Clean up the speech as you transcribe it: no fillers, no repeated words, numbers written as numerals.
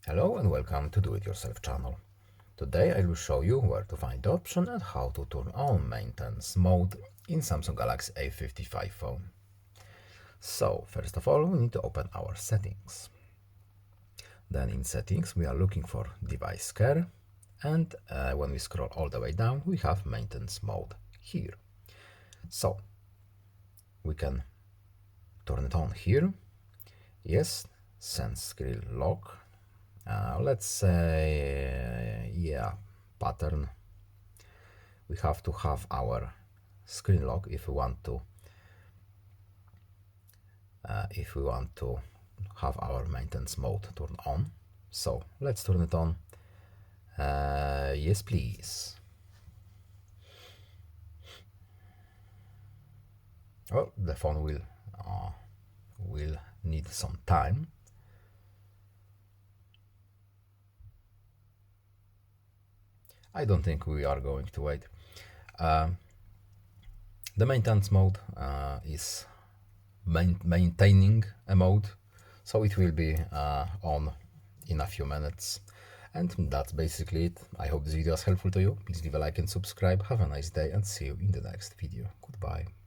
Hello and welcome to Do It Yourself channel. Today I will show you where to find the option and how to turn on maintenance mode in Samsung Galaxy A55 phone. So first of all we need to open our settings. Then in settings we are looking for device care, and when we scroll all the way down we have maintenance mode here. So we can turn it on here. Yes, send screen lock. Let's say, pattern. We have to have our screen lock if we want to have our maintenance mode turned on. So let's turn it on. Yes, please. Well, the phone will need some time. I don't think we are going to wait. The maintenance mode is maintaining a mode, so it will be on in a few minutes. And that's basically it. I hope this video was helpful to you. Please leave a like and subscribe. Have a nice day and see you in the next video. Goodbye.